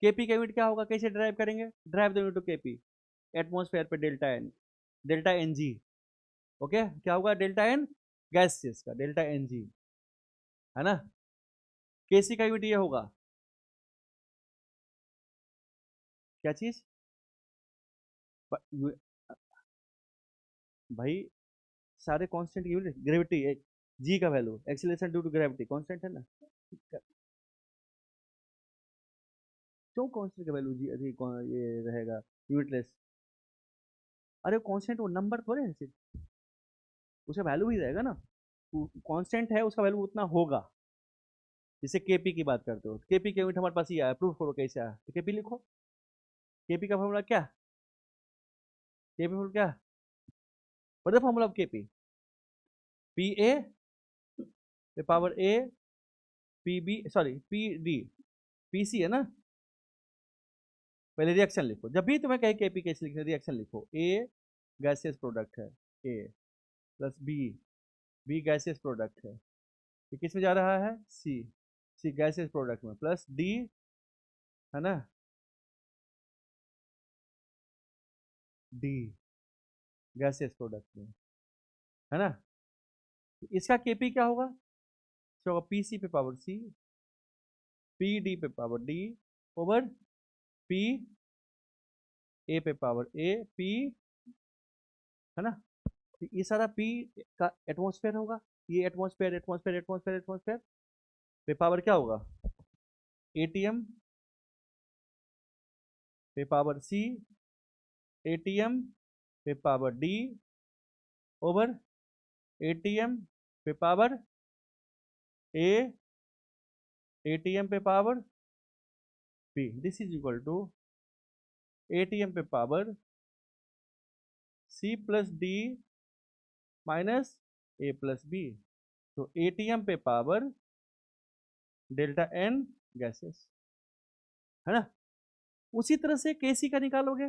A: केपी का यूनिट क्या होगा, कैसे ड्राइव करेंगे? Derive the unit to KP, atmosphere पे delta N, delta N G. Okay, क्या होगा? डेल्टा एन गैसेस का डेल्टा एन जी, है ना। केसी का यूनिट ये होगा, क्या चीज? भाई सारे कांस्टेंट की यूनिट ग्रेविटी, जी का value, acceleration due to gravity constant है ना। क्यों कांस्टेंट का वैल्यू जी ये रहेगा यूनिटलेस? अरे कांस्टेंट वो नंबर थोड़े है सिर्फ, उसका वैल्यू भी रहेगा ना। कांस्टेंट है, उसका वैल्यू उतना होगा। जैसे केपी की बात करते हो, केपी का यूनिट हमारे पास ही आया, प्रूफ करो कैसे आया, तो केपी लिखो। केपी का फॉर्मूला क्या? केपी फॉर्मूला क्या? What the formula of KP? P A पे power A, P B, sorry P D, P C है ना। पहले रिएक्शन लिखो, जब भी तुम्हें कहे केपी कैसे लिखना, रिएक्शन लिखो। ए गैसियस प्रोडक्ट है, A plus B, B gaseous product है, ये किस में जा रहा है? सी, सी गैसियस प्रोडक्ट में, प्लस डी, है ना, डी, गैसेस प्रोडक्ट में, है ना। इसका केपी क्या होगा, तो पीसी पे पावर सी, पी डी पे power D, over P A पे पावर ए, पी, है ना। तो ये सारा पी का एटमॉस्फेयर होगा, ये एटमॉस्फेयर एटमॉस्फेयर एटमॉस्फेयर एटमॉस्फेयर पे पावर क्या होगा, एटीएम पे पावर सी, एटीएम पे पावर डी, ओवर एटीएम पे पावर ए, एटीएम पे power P. This is equal to ATM पे power C plus D minus A plus B. तो ATM पे पावर डेल्टा एन गैसेस, है ना। उसी तरह से केसी का निकालोगे,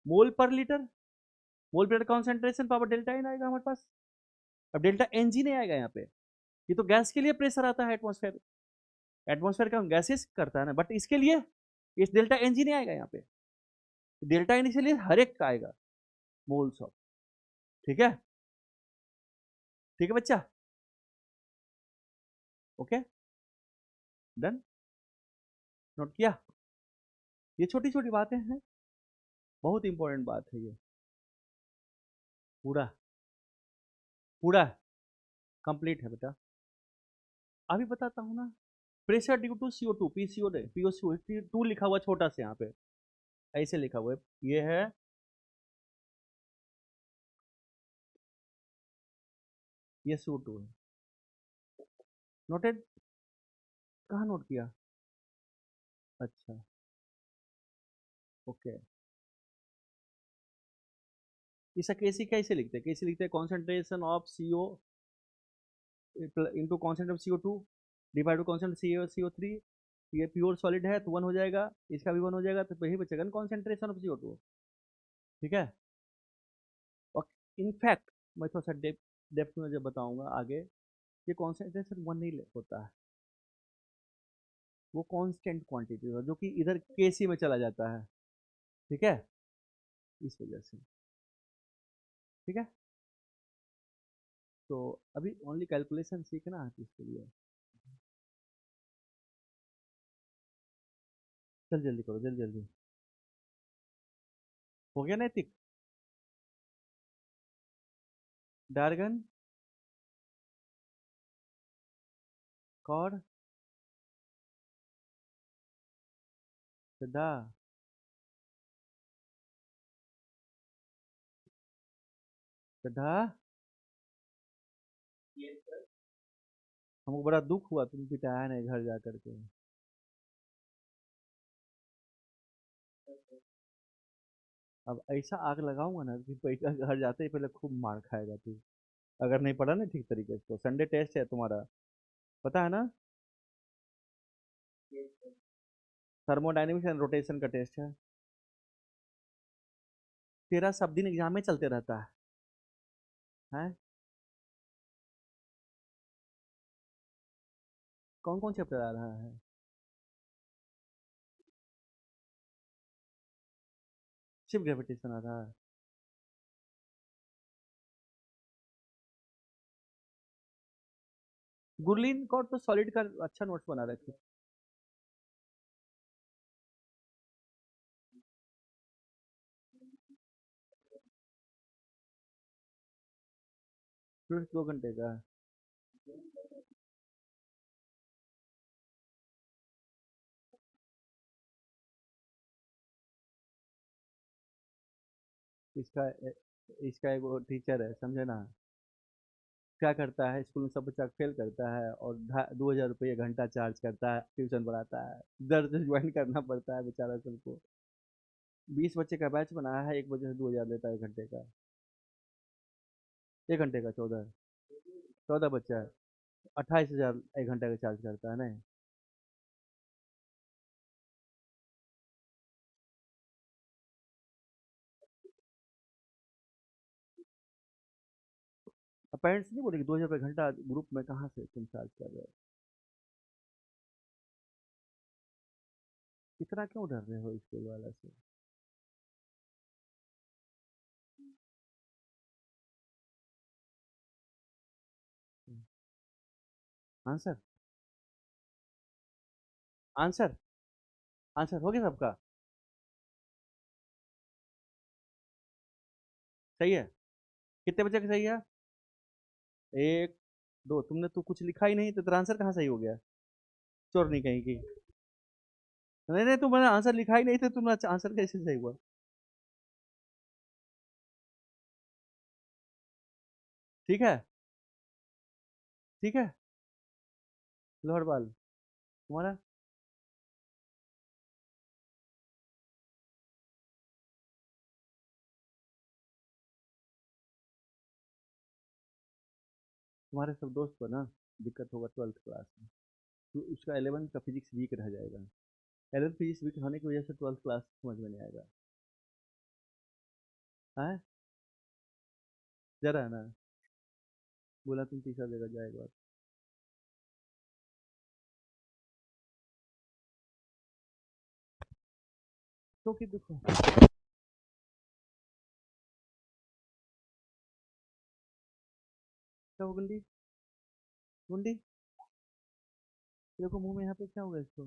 A: मोल पर लीटर, मोल पर litre concentration power delta N आएगा हमारे पास। अब डेल्टा एन जी नहीं आएगा यहाँ पे, ये तो गैस के लिए प्रेशर आता है एटमॉस्फेयर, एटमॉस्फेयर का गैसेस करता है ना, बट इसके लिए इस डेल्टा एन जी नहीं आएगा यहाँ पे, डेल्टा एन इसलिए हर एक का आएगा मोल्स ऑफ। ठीक है, ठीक है बच्चा, ओके डन, नोट किया। ये छोटी छोटी बातें हैं, बहुत इंपॉर्टेंट बात है ये, पूरा पूरा कंप्लीट है बेटा। अभी बताता हूँ ना, pressure due to CO two, PCO POCO two लिखा हुआ छोटा से यहाँ पे, ऐसे लिखा हुआ है, ये है ये CO2 है, नोटेड, कहाँ नोट किया, अच्छा ओके। इसका केसी कैसे लिखते हैं, कैसे लिखते हैं, concentration of CO into concentration of CO2 divide concentration CO3, ये प्योर सॉलिड है तो 1 हो जाएगा, इसका भी 1 हो जाएगा, तो वही बचेगा ना कॉन्सेंट्रेशन ऑफ CO2। ठीक है, और इनफैक्ट मैं थोड़ा सा डेप्थ में जब बताऊंगा आगे, ये कॉन्सेंट्रेशन 1 नहीं होता है, वो कांस्टेंट क्वांटिटी है जो कि इधर केसी में चला जाता है। ठीक है, इस वजह से, ठीक है। तो अभी ओनली कैलकुलेशन सीखना है इसके लिए, चल जल्दी करो, जल्दी जल्दी, हो गया नैतिक, डार्गन कौर सदा, सदा, हमको बड़ा दुख हुआ तुम पिटाया नहीं घर जा करके। अब ऐसा आग लगाऊंगा ना कि पैसा घर जाते ही पहले खूब मार खाएगा तू, अगर नहीं पढ़ा ना ठीक तरीके से। तो संडे टेस्ट है तुम्हारा, पता है ना, थर्मोडाइनमिक्स एंड रोटेशन का टेस्ट है, तेरा सब दिन एग्जाम में चलते रहता है। कौन कौन चैप्टर आ रहा है, सिर्फ ग्रेविटेशन आ रहा है। गुरलीन कौर तो सॉलिड का अच्छा नोट्स बना रहे थे। सिर्फ 2 घंटे का है। इसका इसका एक वो टीचर है समझे ना, क्या करता है स्कूल में सब बच्चा फेल करता है और 2,000 रुपये घंटा चार्ज करता है, ट्यूशन पढ़ाता है, दर्द से ज्वाइन करना पड़ता है बेचारा सबको। 20 बच्चे का बैच बनाया है, एक बजे से 2,000 लेता है 1 घंटे का, 1 घंटे का 14 बच्चा है, 28,000 1 घंटे का चार्ज करता है ना। पेरेंट्स नहीं बोले कि 2,000 रुपये घंटा ग्रुप में कहाँ से तुम चार्ज कर रहे हो, इतना क्यों डर रहे हो स्कूल वाला से। आंसर आंसर आंसर हो गया सबका? सही है? कितने बच्चे का सही है? एक, दो। तुमने तो कुछ लिखा ही नहीं, तो तेरा आंसर कहाँ सही हो गया? चोर नहीं कहीं की। नहीं नहीं, तुमने आंसर लिखा ही नहीं था, तुमने आंसर कैसे सही हुआ? ठीक है, ठीक है। लोहर बाल तुम्हारा। तुम्हारे सब दोस्त को ना दिक्कत होगा 12th क्लास में, तो उसका 11th का फिजिक्स वीक रह जाएगा। 11th फिजिक्स वीक होने की वजह से 12th क्लास समझ में नहीं आएगा। है? जरा है ना, बोला तुम तीसरा जगह जाएगा। तो कि देखो, क्या हो गुंडी? गुंडी, देखो मुंह में यहाँ पे क्या होगा इसको?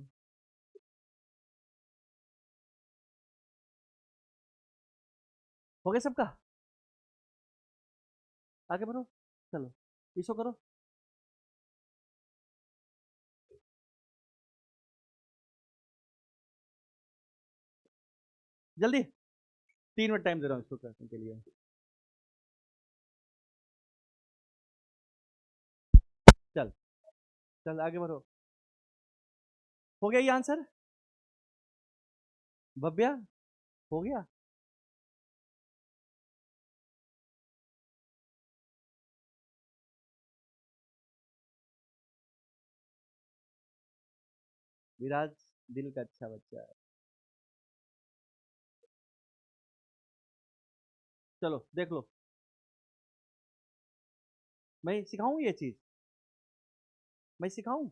A: हो गया सबका? आगे बढ़ो, चलो इसको करो। जल्दी, 3 मिनट टाइम दे रहा हूँ इसको करने के लिए। चल, चल आगे बढ़ो। हो गया ये आंसर? भव्या, हो गया? विराज दिल का अच्छा बच्चा है। चलो देख लो, मैं सिखाऊं ये चीज? मैं सिखाऊं?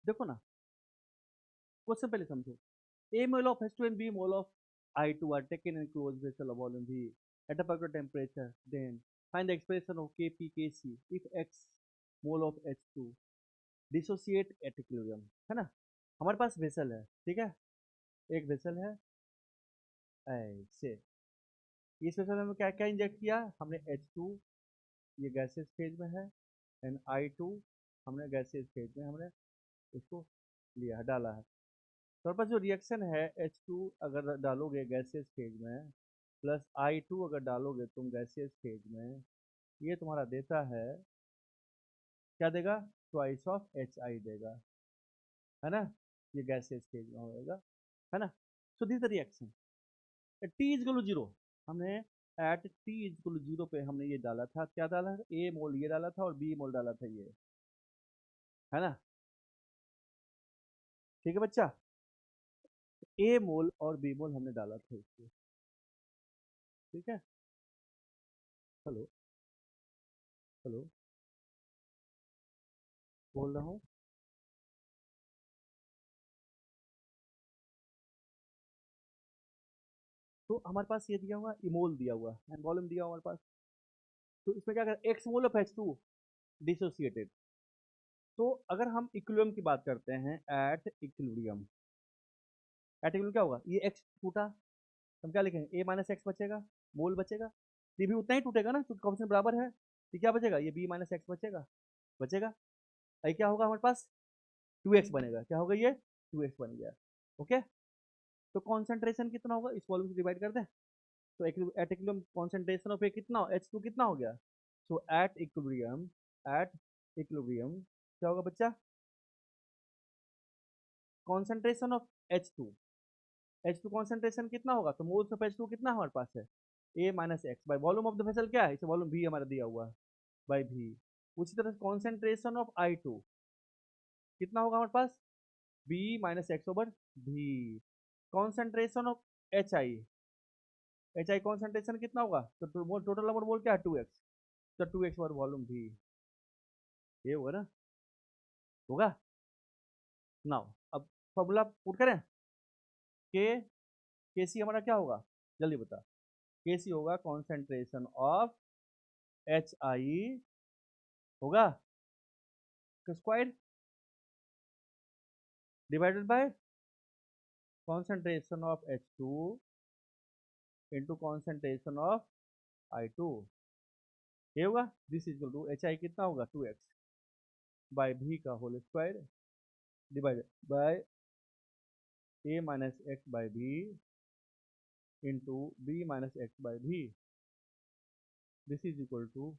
A: देखो ना, क्वेश्चन पहले समझो। A mole of H2 and B mole of I2 are taken in closed vessel of volume V at a particular temperature. Then find the expression of KPKC if X mole of H2 dissociate at equilibrium। है ना? हमारे पास vessel है, ठीक है? एक vessel है ऐसे। इस वेसल में क्या क्या इंजेक्ट किया हमने? H2, ये गैसेस फेज में है, एंड I2 हमने गैसेस फेज में हमने इसको लिया, डाला है। तो पास जो रिएक्शन है, H2 अगर डालोगे गैसेस फेज में प्लस I2 अगर डालोगे तुम गैसेस फेज में, ये तुम्हारा देता है, क्या देगा? ट्वाइस ऑफ HI देगा, है ना? ये गैसेस फेज में होगा, है ना? So this the reaction T is equal to zero. हमने at T is equal to zero पे हमने ये डाला था, क्या डाला था? ए मोल ये डाला था और बी मोल डाला था ये, है ना? ठीक है बच्चा, ए मोल और बी मोल हमने डाला था इसको, ठीक है? हेलो, हेलो, बोल रहा हूँ। तो हमारे पास ये दिया हुआ इमोल दिया हुआ एंड वॉल्यूम दिया हुआ हमारे पास। तो इसमें क्या करें? X mole of H2 dissociated. तो अगर हम इक्विलिब्रियम की बात करते हैं, एट इक्विलिब्रियम, एट इक्विलिब्रियम क्या होगा? ये एक्स टूटा, हम क्या लिखेंगे? ए माइनस एक्स बचेगा, मोल बचेगा। ये भी उतना ही टूटेगा ना, क्योंकि कॉन्स्टेंट बराबर है। ये क्या बचेगा? ये बी माइनस एक्स बचेगा, बचेगा। ये क्या होगा हमारे पास? 2x बनेगा। क्या होगा ये? 2x बन गया। ओके, तो कॉन्सेंट्रेशन कितना होगा? इस वॉल्यूम से डिवाइड कर दें, तो एट इक्विलिब्रियम कॉन्सेंट्रेशन ऑफ ए कितना? H2 कितना हो गया? सो एट इक्विलिब्रियम, एट इक्विलिब्रियम क्या होगा बच्चा? Concentration of H2, H2 concentration कितना होगा? तो मोल्स ऑफ H2 कितना हमारे पास है? A minus x by volume of the vessel क्या है? इसे वॉल्यूम V हमारा दिया हुआ है, बाई V। उसी तरह कॉन्सेंट्रेशन ऑफ I2 कितना होगा हमारे पास? B minus x over V। Concentration of HI, HI concentration कितना होगा? तो टोटल नंबर बोल क्या है? 2x, तो 2x ओवर वॉल्यूम V। ये होगा ना? होगा? नाउ अब फॉर्मूला पुट करें। के के सी हमारा क्या होगा? जल्दी बता। के सी होगा कॉन्सेंट्रेशन ऑफ HI, होगा square divided by concentration of H2 into concentration of I2, ये होगा this is equal to H I कितना होगा 2x बाय भी का whole square divided by a minus X by B into B minus X by भी, this is equal to,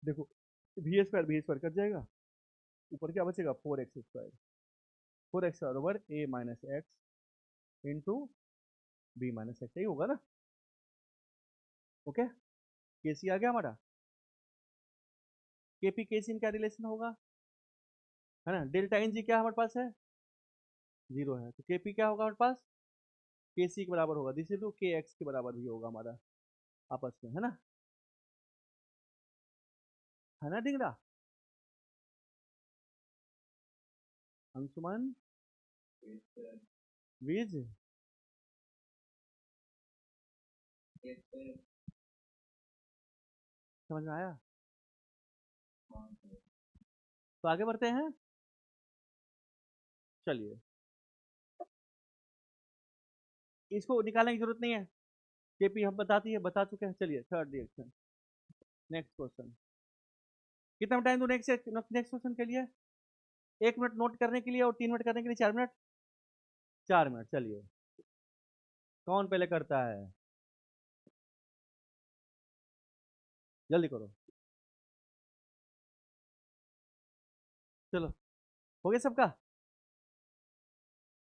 A: देखो भी square cut जाएगा, ऊपर क्या बचेगा 4x स्क्वायर, 4x बराबर a minus X into B minus X, यही होगा ना। ओके, केसी आ गया हमारा, केपी केसी में क्या रिलेशन होगा, है ना। डेल्टा एन जी क्या हमारे पास है, 0 है, तो केपी क्या होगा हमारे पास, केसी के बराबर होगा, this is to K x के बराबर भी होगा हमारा आपस में, है ना डिंगरा अंशुमन विज, समझ में आया। तो आगे बढ़ते हैं, चलिए इसको निकालने की जरूरत नहीं है, केपी हम बता चुके हैं। चलिए थर्ड रिएक्शन, नेक्स्ट क्वेश्चन, कितना टाइम दो नेक्स्ट क्वेश्चन के लिए, 1 मिनट नोट करने के लिए और 3 मिनट करने के लिए 4 मिनट, 4 मिनट। चलिए कौन पहले करता है, जल्दी करो, चलो हो गया सबका,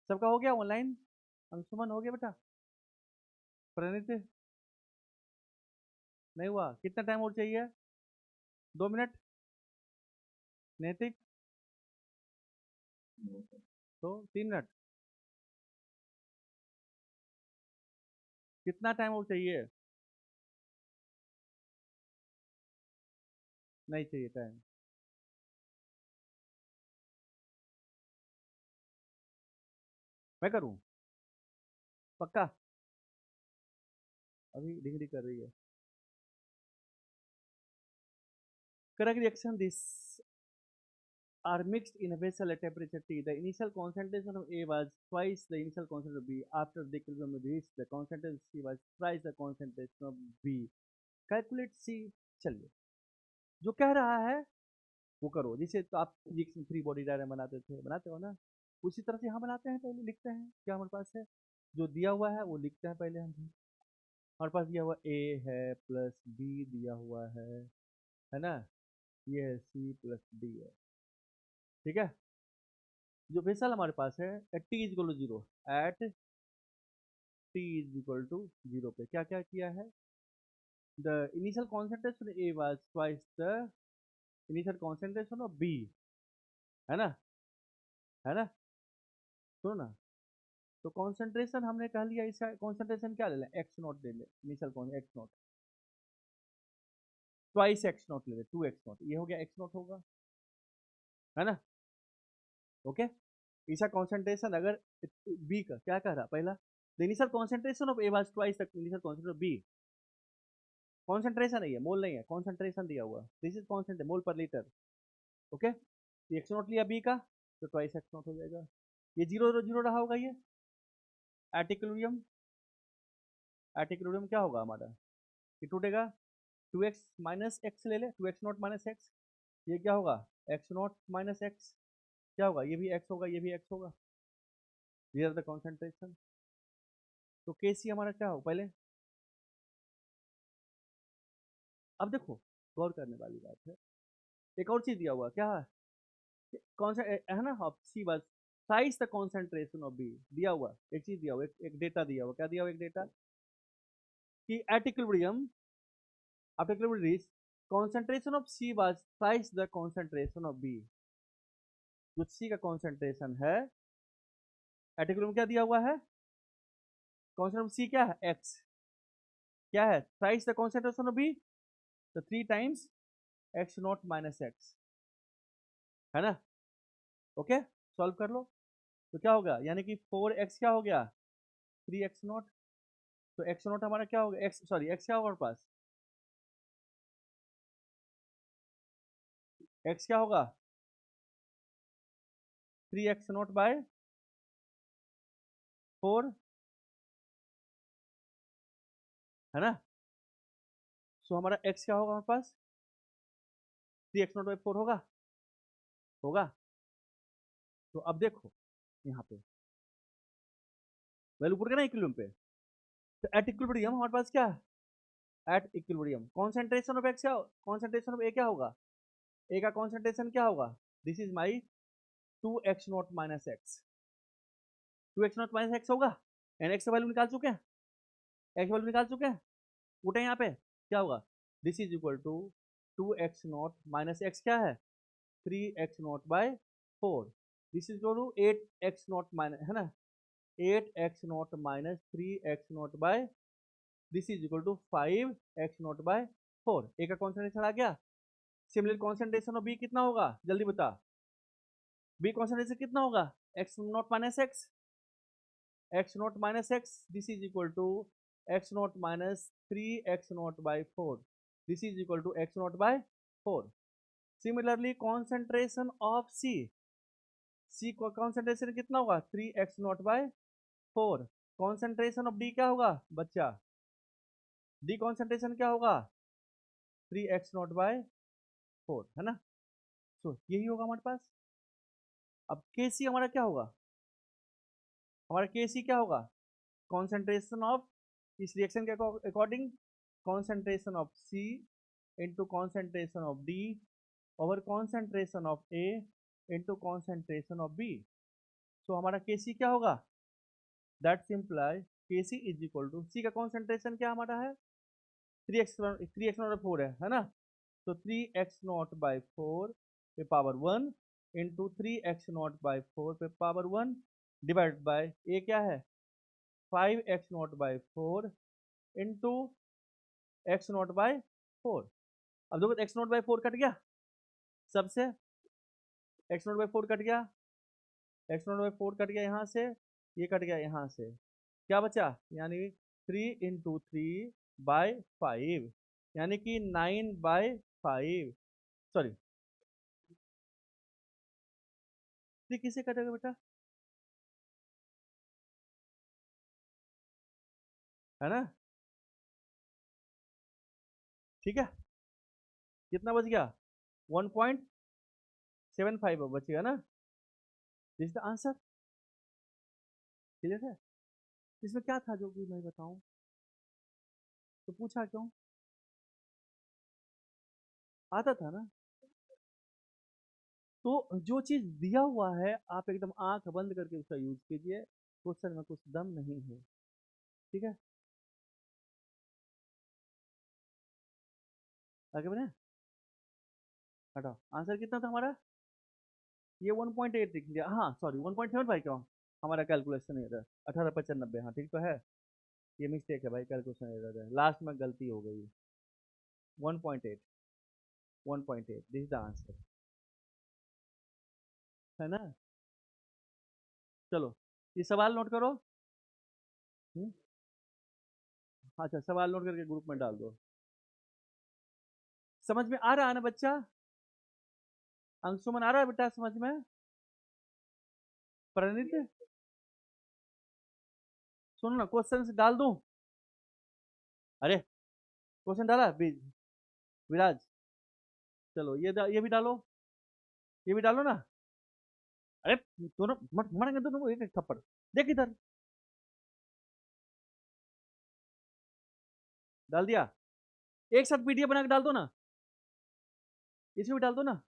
A: सबका हो गया ऑनलाइन, अंशुमन हो गया बेटा, प्रणीत नहीं हुआ, कितना टाइम और चाहिए, 2 मिनट, नैतिक तो 3 मिनट, कितना टाइम और चाहिए, नहीं चाहिए टाइम, मैं करूं पक्का, अभी डिग्री कर रही है। Correct reaction, this are mixed in a vessel at temperature T. The initial concentration of A was twice the initial concentration of B. After the equilibrium reached, the concentration of C was twice the concentration of B. Calculate C. चलिए जो कह रहा है वो करो, जिसे तो आप फिजिक्स में फ्री बॉडी डायग्राम बनाते हो ना, उसी तरह से यहाँ बनाते हैं, पहले लिखते हैं क्या हमारे पास है, जो दिया हुआ है वो लिखते हैं पहले हम, हमारे पास दिया हुआ ए है प्लस बी दिया हुआ है ना, ये है सी प्लस डी है, ठीक है। जो वेसल हमारे पास है at T is equal to zero, at T is equal to zero पे क्या क्या किया है, the initial concentration A was twice the initial concentration of B, है ना, है ना, सुनो ना, तो कॉन्सेंट्रेशन हमने कह लिया, इसका कॉन्सेंट्रेशन क्या ले लें, एक्स नॉट ले लें, initial x not, twice x not ले लें, 2x0, ये हो गया एक्स नॉट होगा, है ना। ओके, इसका कॉन्सेंट्रेशन अगर बी का क्या कह रहा पहला, the initial concentration of A was twice the initial concentration of B, concentration नहीं है, मोल नहीं है, कॉन्सेंट्रेशन दिया हुआ, दिस इज कॉन्सेंट्रेशन मोल पर लीटर। ओके, एक्स नॉट लिया बी का तो ट्वाइस एक्स नॉट हो जाएगा, ये जीरो जीरो रहा होगा, ये एटिक्लोरियम, एटिक्लोरियम क्या होगा हमारा, ये टूटेगा, 2x माइनस एक्स ले ले, 2x नॉट माइनस एक्स, ये क्या होगा एक्स नॉट माइनस एक्स, क्या होगा, ये भी एक्स होगा, ये भी एक्स होगा, ये द कॉन्सेंट्रेशन। तो के सी हमारा क्या होगा पहले, अब देखो गौर करने वाली बात है, एक और चीज दिया हुआ क्या है, कौन सा है ना, सी बस साइज द कॉन्सेंट्रेशन ऑफ बी, दिया हुआ एक चीज दिया हुआ, एक डेटा दिया हुआ, क्या दिया हुआ, एक डेटा कि at equilibrium, after equilibrium reach concentration of C was twice the concentration of B, जो C का concentration है एट इक्विलिब्रियम क्या दिया हुआ है, concentration of C क्या है X, क्या है twice the concentration of B, तो 3 times x not minus x, है ना। ओके, सॉल्व कर लो, तो क्या होगा, यानी कि 4x क्या हो गया 3x नॉट, तो x नॉट हमारा क्या होगा, x सॉरी x क्या होगा हमारे पास, x क्या होगा 3x0 बाय 4 है ना। सो हमारा x क्या होगा हमारे पास 3x0 बाय 4 होगा होगा। तो अब देखो यहाँ पे वैल्यू पुट करना इक्विलिब्रियम पे। तो एट इक्विलिब्रियम हमारे पास क्या है at equilibrium concentration of x क्या कॉन्सेंट्रेशन ऑफ ए क्या होगा ए का कॉन्सेंट्रेशन क्या होगा this is my 2x0 minus x 2x0 minus x होगा एंड एक्स वैल्यू निकाल चुके हैं एक्स वैल्यू निकाल चुके हैं उठे यहाँ पे क्या होगा this is equal to 2x0 minus X क्या है 3x0 by 4 this is equal to 8x0 minus है ना 8x0 minus 3x0 by this is equal to 5x0 by 4 A का कॉन्सेंट्रेशन आ गया। सिमिलर कॉन्सेंट्रेशन ऑफ बी कितना होगा जल्दी बता बी कॉन्सेंट्रेशन कितना होगा x0 minus X x0 minus X this is equal to x0 minus 3x0 by 4 this is equal to x0 by 4। Similarly concentration of C को concentration कितना होगा 3x0 by 4। Concentration of D क्या होगा बच्चा D concentration क्या होगा 3x0 by 4 है ना। तो यही होगा हमारे पास। अब Kc हमारा क्या होगा हमारा Kc क्या होगा कॉन्सेंट्रेशन ऑफ इस रिएक्शन के according concentration of C into concentration of D over concentration of A into concentration of B। So हमारा Kc क्या होगा that simply Kc is equal to C का कॉन्सेंट्रेशन क्या हमारा है 3x0 4 है ना। तो 3x0 बाई 4 पे पावर 1 इंटू 3x0 बाई 4 पे पावर 1 डिवाइड बाय ए क्या है 5x0 by 4 into x0 by 4। अब देखो x0 बाई 4 कट गया सबसे x0 बाई 4 कट गया x0 बाई 4 कट गया यहाँ से ये कट गया यहाँ से क्या बचा यानी 3 इंटू 3 बाई 5 यानी कि 9 बाई 5 सॉरी 3 किसे कटेगा बेटा है ना ठीक है कितना बच गया 1.75 बचेगा ना this is the answer clear है। इसमें क्या था जो कि मैं बताऊं तो पूछा क्यों आता था ना। तो जो चीज दिया हुआ है आप एकदम आंख बंद करके उसका यूज कीजिए क्वेश्चन में कुछ दम नहीं है ठीक है। आगे बढ़े हटाओ आंसर कितना था हमारा ये 1.8 लिख लिया हाँ सॉरी 1.75 क्यों हमारा कैलकुलेशन एरर 1895 हाँ ठीक तो है ये मिस्टेक है भाई कैलकुलेशन एरर है लास्ट में गलती हो गई 1.8 1.8 दिस इज द आंसर है ना। चलो ये सवाल नोट करो हम्म? अच्छा सवाल नोट करके ग्रुप में डाल दो समझ में आ रहा है ना बच्चा अंशुमन आ रहा है बेटा समझ में प्रणीत सुनो ना क्वेश्चन डाल दूं अरे क्वेश्चन डाला विराज चलो ये भी डालो ये भी डालो ना अरे दोनों मारेंगे दोनों को एक एक थप्पड़ देख इधर डाल दिया एक साथ पीडीएफ बना के डाल दो ना इसमें भी डाल दो ना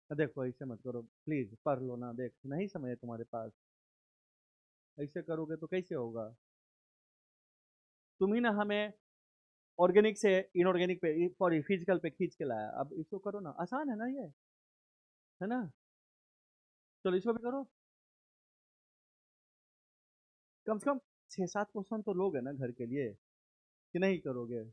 A: देखो ऐसे मत करो प्लीज पढ़ लो ना देख नहीं समझ है तुम्हारे पास ऐसे करोगे तो कैसे होगा तुम ही ना हमें ऑर्गेनिक से इनऑर्गेनिक पे सॉरी फिजिकल पे खींच के लाया अब इसको करो ना आसान है ना ये है ना चलो इसको भी करो कम से कम 6-7 क्वेश्चन तो लोगे ना घर के लिए कि नहीं करोगे